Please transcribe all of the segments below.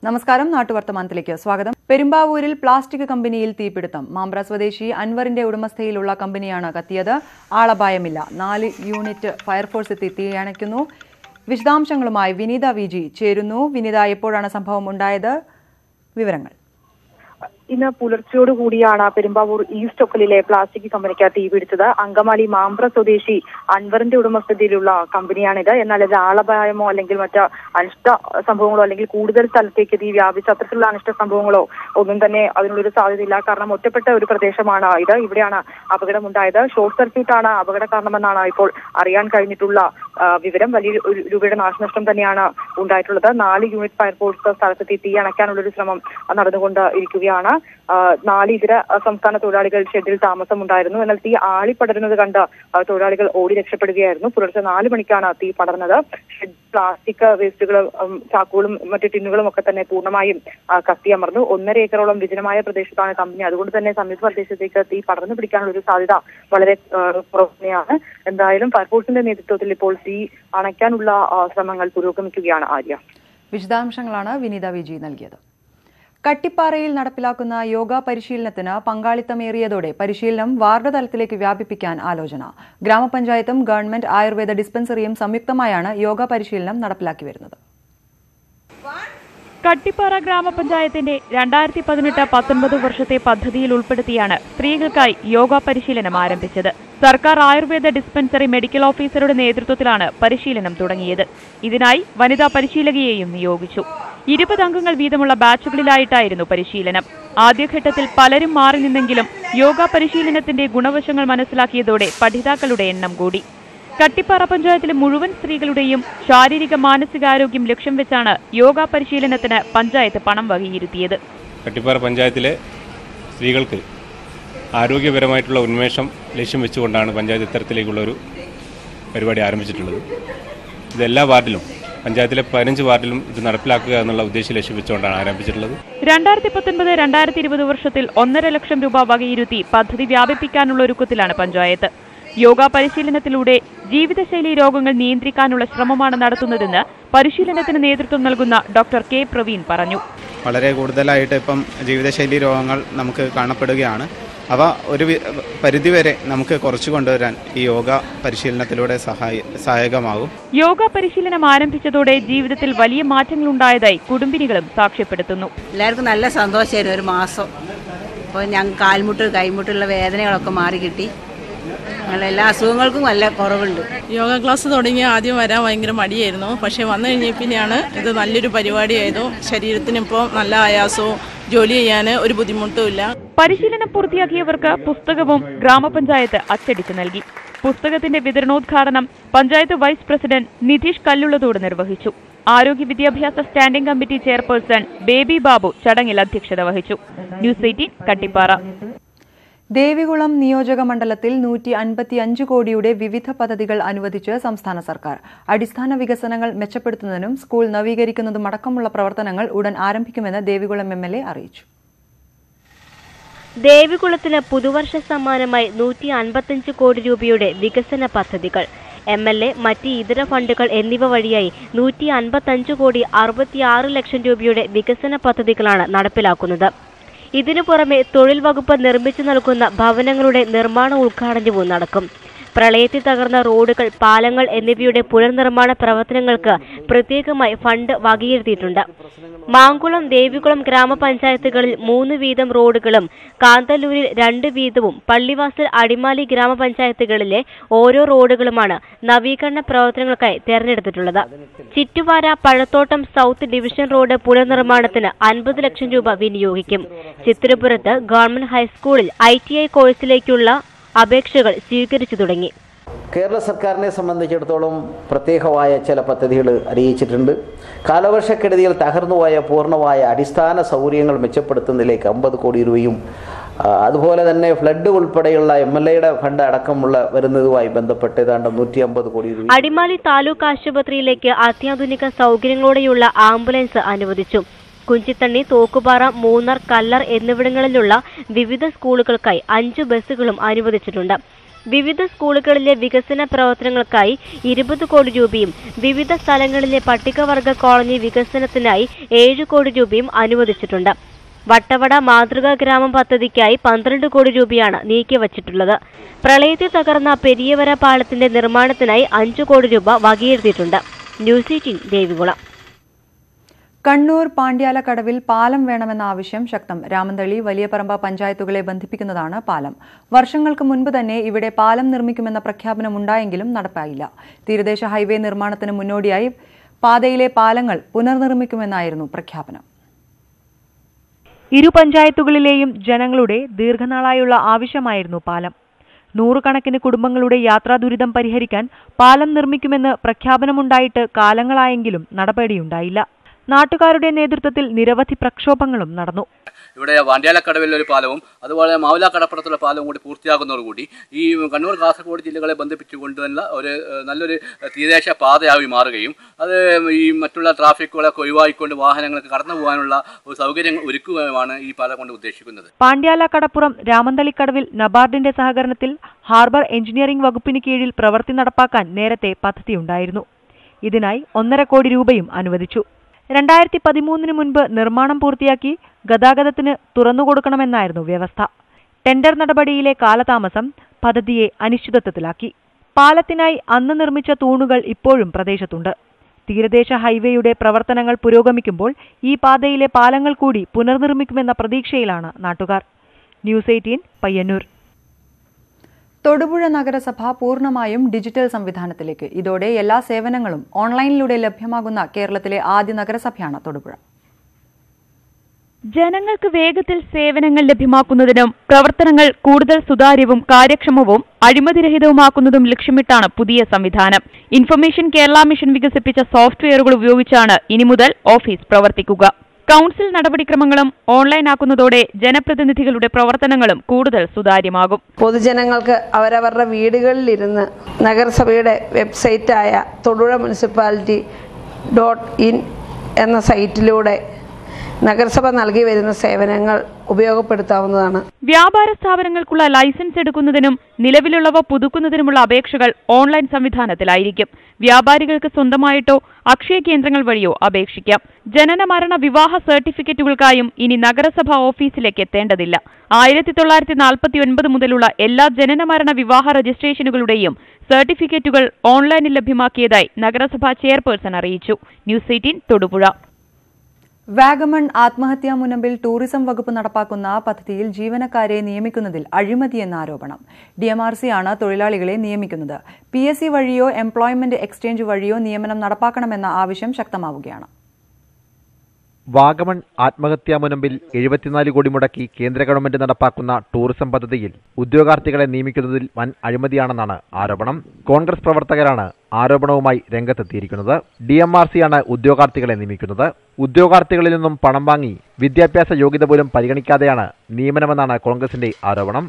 നമസ്കാരം, നാട്ടുവർത്തമാനത്തിലേക്ക് സ്വാഗതം. പെരുമ്പാവൂരിൽ പ്ലാസ്റ്റിക് കമ്പനിയിൽ തീപിടുത്തം. മാമ്പ്ര സ്വദേശി അൻവറിന്റെ ഉടമസ്ഥയിലുള്ള കമ്പനിയാണ് കത്തിയത്. ആളപായമില്ല. 4 യൂണിറ്റ് ഫയർഫോഴ്സ് എത്തി തീയണയ്ക്കുന്നു. വിശദാംശങ്ങളുമായി വിനീത വിജി ചേരുന്നു. വിനീത, എപ്പോഴാണ് സംഭവം ഉണ്ടായത്? വിവരങ്ങൾ. ഇന്ന് പുലർച്ചയോടുകൂടിയാണ് പെരുമ്പാവൂർ ഈസ്റ്റ് ഒക്കലിലെ പ്ലാസ്റ്റിക് കമ്പനിക്ക് തീപിടിച്ചത്. അങ്കമാലി മാമ്പ്ര സ്വദേശി അൻവറിന്റെ ഉടമസ്ഥതയിലുള്ള കമ്പനിയാണിത്. എന്നാൽ ഇത് ആളപായമോ അല്ലെങ്കിൽ മറ്റ് അനിഷ്ട സംഭവങ്ങളോ അല്ലെങ്കിൽ കൂടുതൽ സ്ഥലത്തേക്ക് തീ വ്യാപിച്ച അത്തരത്തിലുള്ള അനിഷ്ട സംഭവങ്ങളോ ഒന്നും തന്നെ അതിനുള്ളൊരു സാധ്യതയില്ല. കാരണം ഒറ്റപ്പെട്ട ഒരു പ്രദേശമാണ് ഇത്. ഇവിടെയാണ് അപകടമുണ്ടായത്. ഷോർട്ട് സർക്യൂട്ടാണ് അപകട കാരണമെന്നാണ് ഇപ്പോൾ അറിയാൻ കഴിഞ്ഞിട്ടുള്ള വിവരം. വലിയ രൂപയുടെ നാശനഷ്ടം തന്നെയാണ് ഉണ്ടായിട്ടുള്ളത്. 4 യൂണിറ്റ് ഫയർഫോഴ്സ് സ്ഥലത്തെത്തി തീ അണയ്ക്കാനുള്ളൊരു ശ്രമം നടന്നുകൊണ്ട് ഇരിക്കുകയാണ്. 4 ഇതര സംസ്ഥാന തൊഴിലാളികൾ ഷെഡിൽ താമസമുണ്ടായിരുന്നു. എന്നാൽ തീ ആളിപ്പടരുന്നത് കണ്ട് തൊഴിലാളികൾ ഓടി രക്ഷപ്പെടുകയായിരുന്നു. പുലർച്ചെ 4 മണിക്കാണ് തീ പടർന്നത്. ഷെഡ് പ്ലാസ്റ്റിക് വേസ്റ്റുകളും ചാക്കുകളും മറ്റു ടിന്നുകളും ഒക്കെ തന്നെ പൂർണ്ണമായും കത്തിയമർന്നു. 1.5 ഏക്കറോളം വിജനമായ പ്രദേശത്താണ് കമ്പനി. അതുകൊണ്ട് തന്നെ സമീപ പ്രദേശത്തേക്ക് തീ പടർന്നു പിടിക്കാനുള്ള ഒരു സാധ്യത വളരെ കുറവ് തന്നെയാണ്. എന്തായാലും ഫയർഫോഴ്സിന്റെ നേതൃത്വത്തിൽ ഇപ്പോൾ തീ അണയ്ക്കാനുള്ള ശ്രമങ്ങൾ പുരോഗമിക്കുകയാണ്. ആര്യ, വിശദാംശങ്ങളാണ് വിനീത വിജി നൽകിയത്. കട്ടിപ്പാറയിൽ നടപ്പിലാക്കുന്ന യോഗ പരിശീലനത്തിന് പങ്കാളിത്തമേറിയതോടെ പരിശീലനം വാർഡ് തലത്തിലേക്ക് വ്യാപിപ്പിക്കാൻ ആലോചന. ഗ്രാമപഞ്ചായത്തും ഗവൺമെന്റ് ആയുർവേദ ഡിസ്പെൻസറിയും സംയുക്തമായാണ് യോഗ പരിശീലനം നടപ്പിലാക്കി വരുന്നത്. കട്ടിപ്പാറ ഗ്രാമപഞ്ചായത്തിന്റെ 2018-19 വർഷത്തെ പദ്ധതിയിൽ ഉൾപ്പെടുത്തിയാണ് സ്ത്രീകൾക്കായി യോഗ പരിശീലനം ആരംഭിച്ചത്. സർക്കാർ ആയുർവേദ ഡിസ്പെൻസറി മെഡിക്കൽ ഓഫീസറുടെ നേതൃത്വത്തിലാണ് പരിശീലനം തുടങ്ങിയത്. ഇതിനായി വനിതാ പരിശീലകയെയും നിയോഗിച്ചു. 20 അംഗങ്ങൾ വീതമുള്ള ബാച്ചുകളിലായിട്ടായിരുന്നു പരിശീലനം. ആദ്യഘട്ടത്തിൽ പലരും മാറി നിന്നെങ്കിലും യോഗ പരിശീലനത്തിന്റെ ഗുണവശങ്ങൾ മനസ്സിലാക്കിയതോടെ പഠിതാക്കളുടെ എണ്ണം കൂടി. കട്ടിപ്പാറ പഞ്ചായത്തിലെ മുഴുവൻ സ്ത്രീകളുടെയും ശാരീരിക മാനസികാരോഗ്യം ലക്ഷ്യം വെച്ചാണ് യോഗ പരിശീലനത്തിന് പഞ്ചായത്ത് പണം വകയിരുത്തിയത്. കട്ടിപ്പാറ പഞ്ചായത്തിലെ സ്ത്രീകൾക്ക് ആരോഗ്യപരമായിട്ടുള്ള ഉന്മേഷം ലക്ഷ്യം വെച്ചുകൊണ്ടാണ് പഞ്ചായത്ത് ഇത്തരത്തിലേക്കുള്ള ഒരു പരിപാടി ആരംഭിച്ചിട്ടുള്ളത്. ഇത് എല്ലാ വാർഡിലും, പഞ്ചായത്തിലെ 15 വാർഡിലും ഇത് നടപ്പിലാക്കുക എന്നുള്ള ഉദ്ദേശം ലക്ഷ്യം വെച്ചുകൊണ്ടാണ് ആരംഭിച്ചിട്ടുള്ളത്. 2019-2020 വർഷത്തിൽ 1.5 ലക്ഷം രൂപ വകയിരുത്തി പദ്ധതി വ്യാപിപ്പിക്കാനുള്ള ഒരുക്കത്തിലാണ് പഞ്ചായത്ത്. യോഗ പരിശീലനത്തിലൂടെ ജീവിതശൈലി രോഗങ്ങൾ നിയന്ത്രിക്കാനുള്ള ശ്രമമാണ് നടത്തുന്നതെന്ന് പരിശീലനത്തിന് നേതൃത്വം നൽകുന്ന ഡോക്ടർ കെ പ്രവീൺ പറഞ്ഞു. വളരെ കൂടുതലായിട്ട് ഇപ്പം ജീവിതശൈലി രോഗങ്ങൾ നമുക്ക് കാണപ്പെടുകയാണ്. അവ ഒരു പരിധിവരെ നമുക്ക് കുറച്ചു കൊണ്ടുവരാൻ ഈ യോഗ പരിശീലനത്തിലൂടെ സഹായകമാകും. യോഗ പരിശീലനം ആരംഭിച്ചതോടെ ജീവിതത്തിൽ വലിയ മാറ്റങ്ങൾ ഉണ്ടായതായി കുടുംബിനികളും സാക്ഷ്യപ്പെടുത്തുന്നു. എല്ലാവർക്കും നല്ല സന്തോഷമായിരുന്നു. ഒരു മാസം ഇപ്പോൾ ഞങ്ങൾക്ക് കാൽമുട്ട് കൈമുട്ടുള്ള വേദനകളൊക്കെ മാറി കിട്ടി. എല്ലാ അസുഖങ്ങൾക്കും നല്ല കുറവുണ്ട്. യോഗ ക്ലാസ് തുടങ്ങി ആദ്യം വരാൻ ഭയങ്കര മടിയായിരുന്നു. പക്ഷേ വന്നു കഴിഞ്ഞപ്പിന്നെയാണ് ഇത് നല്ലൊരു പരിപാടിയായിരുന്നു. ശരീരത്തിനിപ്പോൾ നല്ല ആയാസവും ജോലി ചെയ്യാൻ ഒരു ബുദ്ധിമുട്ടുമില്ല. പരിശീലനം പൂർത്തിയാക്കിയവർക്ക് പുസ്തകവും ഗ്രാമപഞ്ചായത്ത് അച്ചടിച്ചു നൽകി. പുസ്തകത്തിന്റെ വിതരണോദ്ഘാടനം പഞ്ചായത്ത് വൈസ് പ്രസിഡന്റ് നിതീഷ് കല്ലുള്ളതോട് നിർവഹിച്ചു. ആരോഗ്യ വിദ്യാഭ്യാസ standing committee chairperson baby Babu ചടങ്ങിൽ അധ്യക്ഷത വഹിച്ചു. ന്യൂസ് 18 കട്ടിപ്പാറ. ദേവികുളം നിയോജക മണ്ഡലത്തിൽ 155 കോടിയുടെ വിവിധ പദ്ധതികൾ അനുവദിച്ച് സംസ്ഥാന സർക്കാർ. അടിസ്ഥാന വികസനങ്ങൾ മെച്ചപ്പെടുത്തുന്നതിനും സ്കൂൾ നവീകരിക്കുന്നതും അടക്കമുള്ള പ്രവർത്തനങ്ങൾ ഉടൻ ആരംഭിക്കുമെന്ന് ദേവികുളം MLA അറിയിച്ചു. ദേവികുളത്തിന് പുതുവർഷ സമ്മാനമായി 155 കോടി രൂപയുടെ വികസന പദ്ധതികൾ, MLA, മറ്റ് ഇതര ഫണ്ടുകൾ എന്നിവ വഴിയായി 155 കോടി 66 ലക്ഷം രൂപയുടെ വികസന പദ്ധതികളാണ് നടപ്പിലാക്കുന്നത്. ഇതിനു പുറമെ തൊഴിൽ വകുപ്പ് നിർമ്മിച്ചു നൽകുന്ന ഭവനങ്ങളുടെ നിർമ്മാണ ഉദ്ഘാടനവും നടക്കും. പ്രളയത്തിൽ തകർന്ന റോഡുകൾ, പാലങ്ങൾ എന്നിവയുടെ പുനർനിർമ്മാണ പ്രവർത്തനങ്ങൾക്ക് പ്രത്യേകമായി ഫണ്ട് വകയിരുത്തിയിട്ടുണ്ട്. മാങ്കുളം, ദേവികുളം ഗ്രാമപഞ്ചായത്തുകളിൽ 3 വീതം റോഡുകളും കാന്തല്ലൂരിൽ 2 വീതവും പള്ളിവാസൽ, അടിമാലി ഗ്രാമപഞ്ചായത്തുകളിലെ ഓരോ റോഡുകളുമാണ് നവീകരണ പ്രവർത്തനങ്ങൾക്കായി തെരഞ്ഞെടുത്തിട്ടുള്ളത്. ചിറ്റുവാര, പഴത്തോട്ടം സൗത്ത് ഡിവിഷൻ റോഡ് പുനർനിർമ്മാണത്തിന് 50 ലക്ഷം രൂപ വിനിയോഗിക്കും. ചിത്തിരപുരത്ത് ഗവൺമെന്റ് ഹൈസ്കൂളിൽ ITI കോഴ്സിലേക്കുള്ള അപേക്ഷകൾ സ്വീകരിച്ചു തുടങ്ങി. കേരള സർക്കാരിനെ സംബന്ധിച്ചിടത്തോളം പ്രത്യേകമായ ചില പദ്ധതികൾ അറിയിച്ചിട്ടുണ്ട്. കാലവർഷക്കെടുതിയിൽ തകർന്നുപോയ പൂർണ്ണമായ അടിസ്ഥാന സൗകര്യങ്ങൾ മെച്ചപ്പെടുത്തുന്നതിലേക്ക് 50 കോടി രൂപയും അതുപോലെ തന്നെ ഫ്ലഡ് ഉൾപ്പെടെയുള്ള MLAയുടെ ഫണ്ട് അടക്കമുള്ള വരുന്നതുമായി ബന്ധപ്പെട്ട് ഏതാണ്ട് 150 കോടി രൂപ. അടിമാലി താലൂക്ക് ആശുപത്രിയിലേക്ക് അത്യാധുനിക സൗകര്യങ്ങളോടെയുള്ള ആംബുലൻസ് അനുവദിച്ചു. കുഞ്ചിത്തണ്ണി, തോക്കുപാറ, മൂന്നാർ, കല്ലർ എന്നിവിടങ്ങളിലുള്ള വിവിധ സ്കൂളുകൾക്കായി 5 ബസ്സുകളും അനുവദിച്ചിട്ടുണ്ട്. വിവിധ സ്കൂളുകളിലെ വികസന പ്രവർത്തനങ്ങൾക്കായി 20 കോടി രൂപയും വിവിധ സ്ഥലങ്ങളിലെ പട്ടികവർഗ കോളനി വികസനത്തിനായി 7 കോടി രൂപയും അനുവദിച്ചിട്ടുണ്ട്. വട്ടവട മാതൃകാ ഗ്രാമം പദ്ധതിക്കായി 12 കോടി രൂപയാണ് നീക്കിവച്ചിട്ടുള്ളത്. പ്രളയത്തിൽ തകർന്ന പെരിയവര പാലത്തിന്റെ നിർമ്മാണത്തിനായി 5 കോടി രൂപ വകയിരുത്തിയിട്ടുണ്ട്. ന്യൂസ് 18 ദേവികുളം. കണ്ണൂർ പാണ്ഡ്യാലക്കടവിൽ പാലം വേണമെന്ന ആവശ്യം ശക്തം. രാമന്തളി, വലിയപറമ്പ പഞ്ചായത്തുകളെ ബന്ധിപ്പിക്കുന്നതാണ് പാലം. വർഷങ്ങൾക്ക് മുൻപ് തന്നെ ഇവിടെ പാലം നിർമ്മിക്കുമെന്ന പ്രഖ്യാപനം ഉണ്ടായെങ്കിലും നടപ്പായില്ല. തീരദേശ ഹൈവേ നിർമ്മാണത്തിന് മുന്നോടിയായി പാതയിലെ പാലങ്ങൾ പുനർനിർമ്മിക്കുമെന്നായിരുന്നു പ്രഖ്യാപനം. ഇരു പഞ്ചായത്തുകളിലെയും ജനങ്ങളുടെ ദീർഘനാളായുള്ള ആവശ്യമായിരുന്നു പാലം. നൂറുകണക്കിന് കുടുംബങ്ങളുടെ യാത്രാ ദുരിതം പരിഹരിക്കാൻ പാലം നിർമ്മിക്കുമെന്ന് പ്രഖ്യാപനമുണ്ടായിട്ട് കാലങ്ങളായെങ്കിലും നടപടിയുണ്ടായില്ല. നാട്ടുകാരുടെ നേതൃത്വത്തിൽ നിരവധി പ്രക്ഷോഭങ്ങളും നടന്നു. ഇവിടെ പാണ്ഡ്യാലക്കടവിലെ ഒരു പാലവും അതുപോലെ മാവുല കടപ്പുറത്തുള്ള പാലവും കൂടി പൂർത്തിയാകുന്നതോടുകൂടി ഈ കണ്ണൂർ കാസർഗോഡ് ജില്ലകളെ ബന്ധിപ്പിച്ചുകൊണ്ടുള്ള ഒരു നല്ലൊരു തീരദേശ പാതയായി മാറുകയും അത് ഈ മറ്റുള്ള ട്രാഫിക്കുകളൊക്കെ ഒഴിവാക്കിക്കൊണ്ട് വാഹനങ്ങൾക്ക് കടന്നു പോകാനുള്ള ഒരു സൗകര്യങ്ങൾ ഒരുക്കുകയുമാണ് ഈ പാലം കൊണ്ട് ഉദ്ദേശിക്കുന്നത്. പാണ്ഡ്യാല കടപ്പുറം രാമന്തളിക്കടവിൽ നബാർഡിന്റെ സഹകരണത്തിൽ ഹാർബർ എഞ്ചിനീയറിംഗ് വകുപ്പിന് കീഴിൽ പ്രവൃത്തി നടപ്പാക്കാൻ നേരത്തെ പദ്ധതിയുണ്ടായിരുന്നു. ഇതിനായി 1.5 കോടി രൂപയും അനുവദിച്ചു. 2013 മുൻപ് നിർമ്മാണം പൂർത്തിയാക്കി ഗതാഗതത്തിന് തുറന്നുകൊടുക്കണമെന്നായിരുന്നു വ്യവസ്ഥ. ടെൻഡർ നടപടിയിലെ കാലതാമസം പദ്ധതിയെ അനിശ്ചിതത്വത്തിലാക്കി. പാലത്തിനായി അന്ന് നിർമ്മിച്ച തൂണുകൾ ഇപ്പോഴും പ്രദേശത്തുണ്ട്. തീരദേശ ഹൈവേയുടെ പ്രവർത്തനങ്ങൾ പുരോഗമിക്കുമ്പോൾ ഈ പാതയിലെ പാലങ്ങൾ കൂടി പുനർനിർമ്മിക്കുമെന്ന പ്രതീക്ഷയിലാണ് നാട്ടുകാർ. ന്യൂസ് 18 പയ്യന്നൂർ. തൊടുപുഴ നഗരസഭ പൂർണ്ണമായും ഡിജിറ്റൽ സംവിധാനത്തിലേക്ക്. ഇതോടെ എല്ലാ സേവനങ്ങളും ഓൺലൈനിലൂടെ ലഭ്യമാകുന്ന കേരളത്തിലെ ആദ്യ നഗരസഭയാണ് തൊടുപുഴ. ജനങ്ങൾക്ക് വേഗത്തിൽ സേവനങ്ങൾ ലഭ്യമാക്കുന്നതിനും പ്രവർത്തനങ്ങൾ കൂടുതൽ സുതാര്യവും കാര്യക്ഷമവും അഴിമതിരഹിതവുമാക്കുന്നതും ലക്ഷ്യമിട്ടാണ് പുതിയ സംവിധാനം. ഇൻഫർമേഷൻ കേരള മിഷൻ വികസിപ്പിച്ച സോഫ്റ്റ്വെയറുകൾ ഉപയോഗിച്ചാണ് ഇനി മുതൽ ഓഫീസ് പ്രവർത്തിക്കുക. കൌൺസിൽ നടപടിക്രമങ്ങളും ഓൺലൈനാക്കുന്നതോടെ ജനപ്രതിനിധികളുടെ പ്രവർത്തനങ്ങളും കൂടുതൽ സുതാര്യമാകും. പൊതുജനങ്ങൾക്ക് അവരവരുടെ വീടുകളിലിരുന്ന് നഗരസഭയുടെ വെബ്സൈറ്റായ തൊടുപുഴ municipality.in എന്ന സൈറ്റിലൂടെ നഗരസഭ നൽകി വരുന്ന സേവനങ്ങൾ ഉപയോഗപ്പെടുത്താവുന്നതാണ്. വ്യാപാര സ്ഥാപനങ്ങൾക്കുള്ള ലൈസൻസ് എടുക്കുന്നതിനും നിലവിലുള്ളവ പുതുക്കുന്നതിനുമുള്ള അപേക്ഷകൾ ഓൺലൈൻ സംവിധാനത്തിലായിരിക്കും. വ്യാപാരികൾക്ക് സ്വന്തമായിട്ടോ അക്ഷയ കേന്ദ്രങ്ങൾ വഴിയോ അപേക്ഷിക്കാം. ജനന മരണ വിവാഹ സർട്ടിഫിക്കറ്റുകൾക്കായും ഇനി നഗരസഭ ഓഫീസിലേക്ക് എത്തേണ്ടതില്ല. 1949 മുതലുള്ള എല്ലാ ജനന മരണ വിവാഹ രജിസ്ട്രേഷനുകളുടെയും സർട്ടിഫിക്കറ്റുകൾ ഓൺലൈനിൽ ലഭ്യമാക്കിയതായി നഗരസഭാ ചെയർപേഴ്സൺ അറിയിച്ചു. ന്യൂസ് 18 തൊടുപുഴ. വാഗമൺ ആത്മഹത്യാ മുനമ്പിൽ ടൂറിസം വകുപ്പ് നടപ്പാക്കുന്ന പദ്ധതിയിൽ ജീവനക്കാരെ നിയമിക്കുന്നതിൽ അഴിമതിയെന്ന ആരോപണം. DMRC ആണ് തൊഴിലാളികളെ നിയമിക്കുന്നത്. PSC വഴിയോ എംപ്ലോയ്മെന്റ് എക്സ്ചേഞ്ച് വഴിയോ നിയമനം നടപ്പാക്കണമെന്ന ആവശ്യം ശക്തമാവുകയാണ്. വാഗമൺ ആത്മഹത്യാ മുനമ്പിൽ 74 കോടി മുടക്കി കേന്ദ്ര ഗവൺമെന്റ് നടപ്പാക്കുന്ന ടൂറിസം പദ്ധതിയിൽ ഉദ്യോഗാർത്ഥികളെ നിയമിക്കുന്നതിൽ വൻ അഴിമതിയാണെന്നാണ് ആരോപണം. കോൺഗ്രസ് പ്രവർത്തകരാണ് ആരോപണവുമായി രംഗത്തെത്തിയിരിക്കുന്നത്. DMRC ആണ് ഉദ്യോഗാർത്ഥികളെ നിയമിക്കുന്നത്. ഉദ്യോഗാർത്ഥികളിൽ നിന്നും പണം വാങ്ങി വിദ്യാഭ്യാസ യോഗ്യത പോലും പരിഗണിക്കാതെയാണ് നിയമനമെന്നാണ് കോൺഗ്രസിന്റെ ആരോപണം.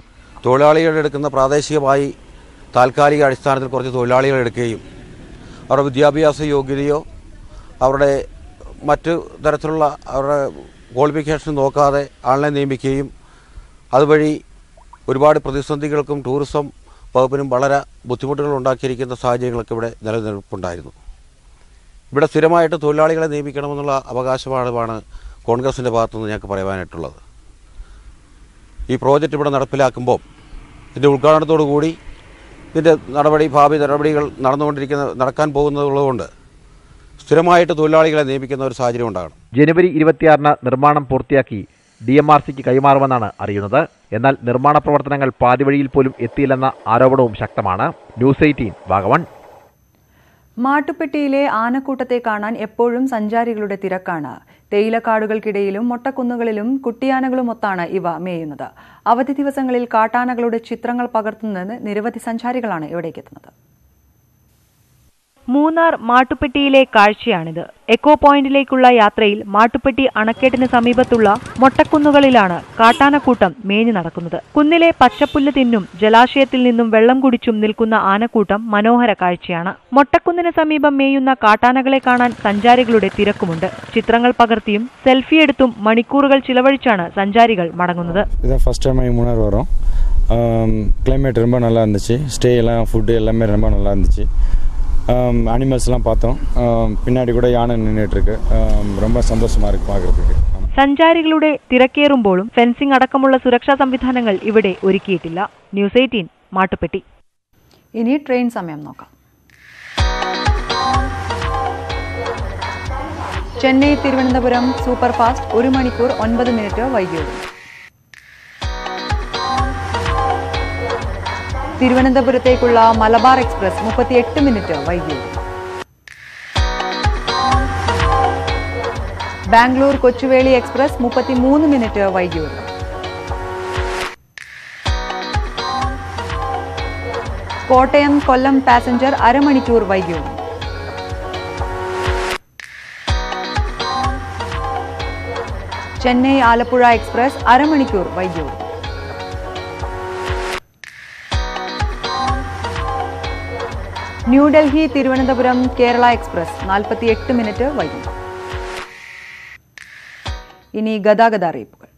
തൊഴിലാളികൾ എടുക്കുന്ന പ്രാദേശികമായി താൽക്കാലിക അടിസ്ഥാനത്തിൽ കുറച്ച് തൊഴിലാളികൾ എടുക്കുകയും അവരുടെ വിദ്യാഭ്യാസ യോഗ്യതയോ അവരുടെ മറ്റു തരത്തിലുള്ള അവരുടെ ക്വാളിഫിക്കേഷൻ നോക്കാതെ ആളിനെ നിയമിക്കുകയും അതുവഴി ഒരുപാട് പ്രതിസന്ധികൾക്കും ടൂറിസം വകുപ്പിനും വളരെ ബുദ്ധിമുട്ടുകൾ ഉണ്ടാക്കിയിരിക്കുന്ന സാഹചര്യങ്ങളൊക്കെ ഇവിടെ നിലനിൽപ്പുണ്ടായിരുന്നു. ഇവിടെ സ്ഥിരമായിട്ട് തൊഴിലാളികളെ നിയമിക്കണമെന്നുള്ള അവകാശവാദമാണ് കോൺഗ്രസിൻ്റെ ഭാഗത്തുനിന്ന് ഞങ്ങൾക്ക് പറയാനായിട്ടുള്ളത്. ഈ പ്രോജക്റ്റ് ഇവിടെ നടപ്പിലാക്കുമ്പോൾ ഇതിൻ്റെ ഉദ്ഘാടനത്തോടു കൂടി ഇതിൻ്റെ ഭാവി നടപടികൾ നടക്കാൻ പോകുന്നതുള്ളതുകൊണ്ട് സ്ഥിരമായിട്ട് തൊഴിലാളികളെ നിയമിക്കുന്ന ഒരു സാഹചര്യം ഉണ്ടാകണം. ജനുവരി 26 നിർമ്മാണം പൂർത്തിയാക്കി DMRCക്ക് കൈമാറുമെന്നാണ് അറിയുന്നത്. എന്നാൽ നിർമ്മാണ പ്രവർത്തനങ്ങൾ പാതിവഴിയിൽ പോലും എത്തിയില്ലെന്ന ആരോപണവും ശക്തമാണ്. ന്യൂസ് 18 വാഗമൺ. മാട്ടുപ്പെട്ടിയിലെ ആനക്കൂട്ടത്തെ കാണാൻ എപ്പോഴും സഞ്ചാരികളുടെ തിരക്കാണ്. തേയിലക്കാടുകൾക്കിടയിലും മൊട്ടക്കുന്നുകളിലും കുട്ടിയാനകളുമൊത്താണ് ഇവ മേയുന്നത്. അവധി ദിവസങ്ങളിൽ കാട്ടാനകളുടെ ചിത്രങ്ങൾ പകർത്തുന്നതിന് നിരവധി സഞ്ചാരികളാണ് ഇവിടേക്കെത്തുന്നത്. മൂന്നാർ മാട്ടുപ്പെട്ടിയിലെ കാഴ്ചയാണിത്. എക്കോ പോയിന്റിലേക്കുള്ള യാത്രയിൽ മാട്ടുപ്പെട്ടി അണക്കെട്ടിന് സമീപത്തുള്ള മൊട്ടക്കുന്നുകളിലാണ് കാട്ടാനക്കൂട്ടം മേഞ്ഞു നടക്കുന്നത്. കുന്നിലെ പച്ചപ്പുല്ല് തിന്നും ജലാശയത്തിൽ നിന്നും വെള്ളം കുടിച്ചും നിൽക്കുന്ന ആനക്കൂട്ടം മനോഹര കാഴ്ചയാണ്. മൊട്ടക്കുന്നിന് സമീപം മേയുന്ന കാട്ടാനകളെ കാണാൻ സഞ്ചാരികളുടെ തിരക്കുമുണ്ട്. ചിത്രങ്ങൾ പകർത്തിയും സെൽഫി എടുത്തും മണിക്കൂറുകൾ ചിലവഴിച്ചാണ് സഞ്ചാരികൾ മടങ്ങുന്നത്. ഫസ്റ്റ് ടൈം മൂന്നാർ വரோம். கிளைமேட் ரொம்ப நல்லா இருந்துச்சு. ஸ்டே எல்லாம் ஃபுட்டு எல்லாமே ரொம்ப நல்லா இருந்துச்சு. அனிமல்ஸ்லாம் பார்த்தோம். பின்னாடி கூட யானை நின்றுட்டுருக்கு. ரொம்ப சந்தோஷமாக இருக்குது பார்க்குறதுக்கு. സഞ്ചാരികളുടെ തിരക്കേറുമ്പോഴും ഫെൻസിംഗ് അടക്കമുള്ള സുരക്ഷാ സംവിധാനങ്ങൾ ഇവിടെ ഒരുക്കിയിട്ടില്ല. ന്യൂസ് 18 മാട്ടുപ്പെട്ടി. ഇനി ട്രെയിൻ സമയം നോക്കാം. ചെന്നൈ തിരുവനന്തപുരം സൂപ്പർ ഫാസ്റ്റ് 1 മണിക്കൂർ 9 മിനിറ്റ് വൈകിയോടും. തിരുവനന്തപുരത്തേക്കുള്ള മലബാർ എക്സ്പ്രസ് 38 മിനിറ്റ് വൈകിയോടും. ബാംഗ്ലൂർ കൊച്ചുവേളി എക്സ്പ്രസ് 33 മിനിറ്റ് വൈകിയോടും. കോട്ടയം കൊല്ലം പാസഞ്ചർ അരമണിക്കൂർ വൈകിയോടും. ചെന്നൈ ആലപ്പുഴ എക്സ്പ്രസ് അരമണിക്കൂർ വൈകിയോടും. ന്യൂഡൽഹി തിരുവനന്തപുരം കേരള എക്സ്പ്രസ് 48 മിനിറ്റ് വൈകും. ഇനി ഗതാഗത അറിയിപ്പുകൾ.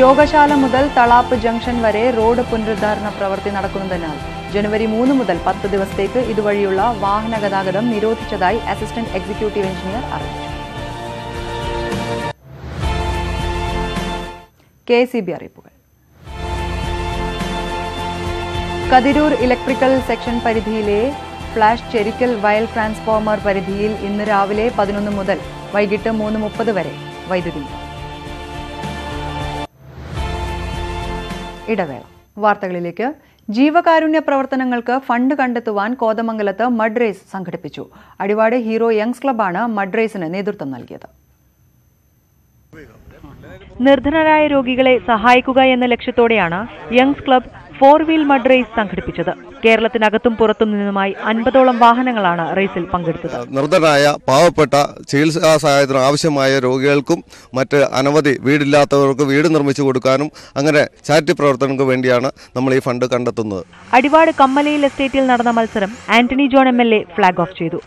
യോഗശാല മുതൽ തളാപ്പ് ജംഗ്ഷൻ വരെ റോഡ് പുനരുദ്ധാരണ പ്രവൃത്തി നടക്കുന്നതിനാൽ ജനുവരി 3 മുതൽ 10 ദിവസത്തേക്ക് ഇതുവഴിയുള്ള വാഹന ഗതാഗതം നിരോധിച്ചതായി അസിസ്റ്റന്റ് എക്സിക്യൂട്ടീവ് എഞ്ചിനീയർ അറിയിച്ചു. KCB അറിയിപ്പുകൾ. കതിരൂർ ഇലക്ട്രിക്കൽ സെക്ഷൻ പരിധിയിലെ ഫ്ലാഷ് ചെരിക്കൽ വയൽ ട്രാൻസ്ഫോമർ പരിധിയിൽ ഇന്ന് രാവിലെ 11 മുതൽ വൈകിട്ട് 3:30 വരെ വൈദ്യുതി. ഇടവേള. വാർത്തകളിലേക്ക്. ജീവകാരുണ്യ പ്രവർത്തനങ്ങൾക്ക് ഫണ്ട് കണ്ടെത്തുവാൻ കോതമംഗലത്ത് മഡ് റേസ് സംഘടിപ്പിച്ചു. അടിവാട് ഹീറോ യങ്സ് ക്ലബ്ബാണ് മഡ് റേസിന് നേതൃത്വം നൽകിയത്. നിർധനരായ രോഗികളെ സഹായിക്കുക എന്ന ലക്ഷ്യത്തോടെയാണ് Young's club 4 wheel mud raise സംഘടിപ്പിച്ചത്. കേരളത്തിനകത്തും പുറത്തും നിന്നുമായി 50ഓളം വാഹനങ്ങളാണ് റേസിൽ പങ്കെടുത്തത്. നിർധനരായ പാവപ്പെട്ട ചികിത്സാ സഹായത്തിന് ആവശ്യമായ രോഗികൾക്കും മറ്റ് അനവധി വീടില്ലാത്തവർക്ക് വീട് നിർമ്മിച്ചു കൊടുക്കാനും അങ്ങനെ ചാരിറ്റി പ്രവർത്തനങ്ങൾക്ക് വേണ്ടിയാണ് നമ്മൾ ഈ ഫണ്ട് കണ്ടെത്തുന്നത്. അടിവാട് കമ്മലയിൽ എസ്റ്റേറ്റിൽ നടന്ന മത്സരം Antony John MLA flag off ചെയ്തു.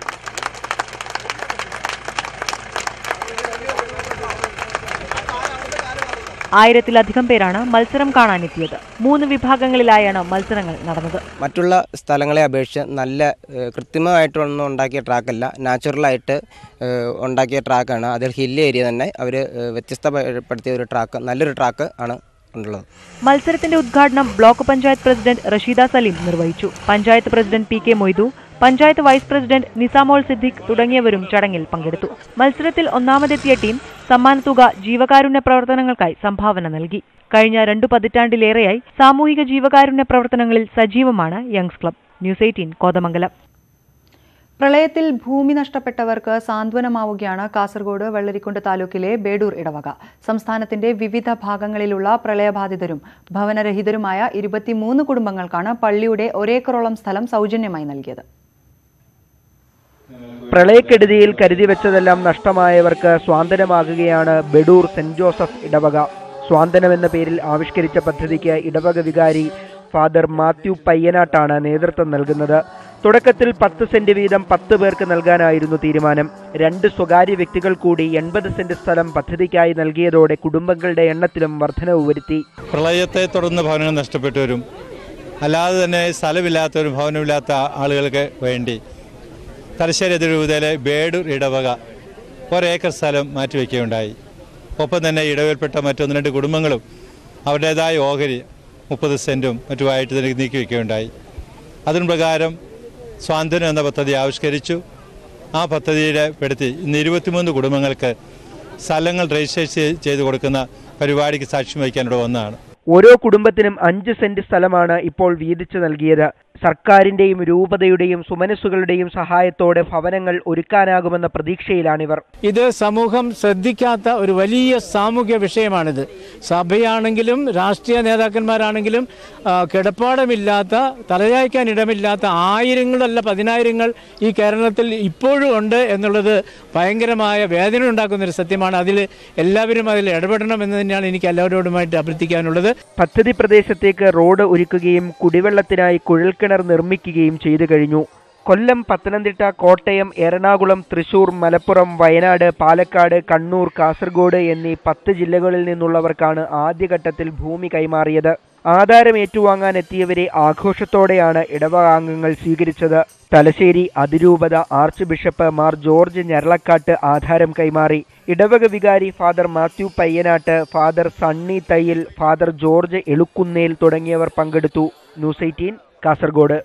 1000-ലധികം പേരാണ് മത്സരം കാണാനെത്തിയത്. 3 വിഭാഗങ്ങളിലായാണ് മത്സരങ്ങൾ നടന്നത്. മറ്റുള്ള സ്ഥലങ്ങളെ അപേക്ഷിച്ച് നല്ല കൃത്രിമമായിട്ടൊന്നും ഉണ്ടാക്കിയ ട്രാക്കല്ല, നാച്ചുറലായിട്ട് ഉണ്ടാക്കിയ ട്രാക്കാണ്. അതിൽ ഹിൽ ഏരിയ തന്നെ അവർ വ്യത്യസ്തപ്പെടുത്തിയ ഒരു ട്രാക്ക്, നല്ലൊരു ട്രാക്ക് ആണ് ഉള്ളത്. മത്സരത്തിന്റെ ഉദ്ഘാടനം ബ്ലോക്ക് പഞ്ചായത്ത് പ്രസിഡന്റ് റഷീദ സലീം നിർവഹിച്ചു. Panchayat president PK Moidu, panchayat vice president Nisamol Siddique തുടങ്ങിയവരും ചടങ്ങിൽ പങ്കെടുത്തു. മത്സരത്തിൽ ഒന്നാമതെത്തിയ ടീം സമ്മാനത്തുക ജീവകാരുണ്യ പ്രവർത്തനങ്ങൾക്കായി സംഭാവന നൽകി. കഴിഞ്ഞ 2 പതിറ്റാണ്ടിലേറെയായി സാമൂഹിക ജീവകാരുണ്യ പ്രവർത്തനങ്ങളിൽ സജീവമാണ് യങ്സ് ക്ലബ്ബ്. ന്യൂസ് 18 കോതമംഗലം. പ്രളയത്തിൽ ഭൂമി നഷ്ടപ്പെട്ടവർക്ക് സാന്ത്വനമാവുകയാണ് കാസർഗോഡ് വെള്ളരിക്കുണ്ട് താലൂക്കിലെ ബേഡൂർ ഇടവക. സംസ്ഥാനത്തിന്റെ വിവിധ ഭാഗങ്ങളിലുള്ള പ്രളയബാധിതരും ഭവനരഹിതരുമായ 23 കുടുംബങ്ങൾക്കാണ് പള്ളിയുടെ 1 ഏക്കറോളം സ്ഥലം സൗജന്യമായി നൽകിയത്. പ്രളയക്കെടുതിയിൽ കരുതി വെച്ചതെല്ലാം നഷ്ടമായവർക്ക് സ്വാന്തനമാകുകയാണ് ബെഡൂർ സെന്റ് ജോസഫ് ഇടവക. സ്വാന്തനം എന്ന പേരിൽ ആവിഷ്കരിച്ച പദ്ധതിക്ക് ഇടവക വികാരി ഫാദർ മാത്യു പയ്യനാട്ടാണ് നേതൃത്വം നൽകുന്നത്. തുടക്കത്തിൽ 10 സെന്റ് വീതം 10 പേർക്ക് നൽകാനായിരുന്നു തീരുമാനം. 2 സ്വകാര്യ വ്യക്തികൾ കൂടി 80 സെന്റ് സ്ഥലം പദ്ധതിക്കായി നൽകിയതോടെ കുടുംബങ്ങളുടെ എണ്ണത്തിലും വർധനവ് വരുത്തി. പ്രളയത്തെ തുടർന്ന് ഭവനങ്ങൾ നഷ്ടപ്പെട്ടവരും അല്ലാതെ തന്നെ സ്ഥലമില്ലാത്തവരും ഭവനമില്ലാത്ത ആളുകൾക്ക് വേണ്ടി തലശ്ശേരി അതിരൂപതയിലെ ബേഡൂർ ഇടവക 1 ഏക്കർ സ്ഥലം മാറ്റിവെക്കുകയുണ്ടായി. ഒപ്പം തന്നെ ഇടവിൽപ്പെട്ട മറ്റൊന്ന് 2 കുടുംബങ്ങളും അവരുടേതായ ഓഹരി 30 സെന്റും മറ്റുമായിട്ട് തന്നെ നീക്കിവെക്കുകയുണ്ടായി. അതിന് പ്രകാരം സ്വാന്തനം എന്ന പദ്ധതി ആവിഷ്കരിച്ചു. ആ പദ്ധതിയുടെ പെടുത്തി ഇന്ന് 23 കുടുംബങ്ങൾക്ക് സ്ഥലങ്ങൾ രജിസ്റ്റർ ചെയ്ത് കൊടുക്കുന്ന പരിപാടിക്ക് സാക്ഷ്യം വഹിക്കാനിവിടെ വന്നതാണ്. ഓരോ കുടുംബത്തിനും 5 സെന്റ് സ്ഥലമാണ് ഇപ്പോൾ വീതിച്ചു നൽകിയത്. സർക്കാരിന്റെയും രൂപതയുടെയും സുമനസ്സുകളുടെയും സഹായത്തോടെ ഭവനങ്ങൾ ഒരുക്കാനാകുമെന്ന പ്രതീക്ഷയിലാണിവർ. ഇത് സമൂഹം ശ്രദ്ധിക്കാത്ത ഒരു വലിയ സാമൂഹ്യ വിഷയമാണിത്. സഭയാണെങ്കിലും രാഷ്ട്രീയ നേതാക്കന്മാരാണെങ്കിലും കിടപ്പാടമില്ലാത്ത, തലചായ്ക്കാൻ ഇടമില്ലാത്ത ആയിരങ്ങളല്ല 10,000 ഈ കേരളത്തിൽ ഇപ്പോഴും ഉണ്ട് എന്നുള്ളത് ഭയങ്കരമായ വേദന ഉണ്ടാക്കുന്നൊരു സത്യമാണ്. അതിൽ എല്ലാവരും അതിൽ ഇടപെടണം എന്ന് തന്നെയാണ് എനിക്ക് എല്ലാവരോടുമായിട്ട് അഭ്യർത്ഥിക്കാനുള്ളത്. പദ്ധതി പ്രദേശത്തേക്ക് റോഡ് ഒരുക്കുകയും കുടിവെള്ളത്തിനായി കുഴൽക്കിണർ നിർമ്മിക്കുകയും ചെയ്തു കഴിഞ്ഞു. കൊല്ലം, പത്തനംതിട്ട, കോട്ടയം, എറണാകുളം, തൃശൂർ, മലപ്പുറം, വയനാട്, പാലക്കാട്, കണ്ണൂർ, കാസർഗോഡ് എന്നീ 10 ജില്ലകളിൽ നിന്നുള്ളവർക്കാണ് ആദ്യഘട്ടത്തിൽ ഭൂമി കൈമാറിയത്. ആധാരം ഏറ്റുവാങ്ങാൻ എത്തിയവരെ ആഘോഷത്തോടെയാണ് ഇടവക അംഗങ്ങൾ സ്വീകരിച്ചത്. തലശ്ശേരി അതിരൂപത archbishop Mar George Njaralakatt ആധാരം കൈമാറി. ഇടവക വികാരി father Matthew Payyanatt, father Sunny Thayyil, father George Elukkunnel തുടങ്ങിയവർ പങ്കെടുത്തു. ന്യൂസ് 18 കാസർഗോഡ്.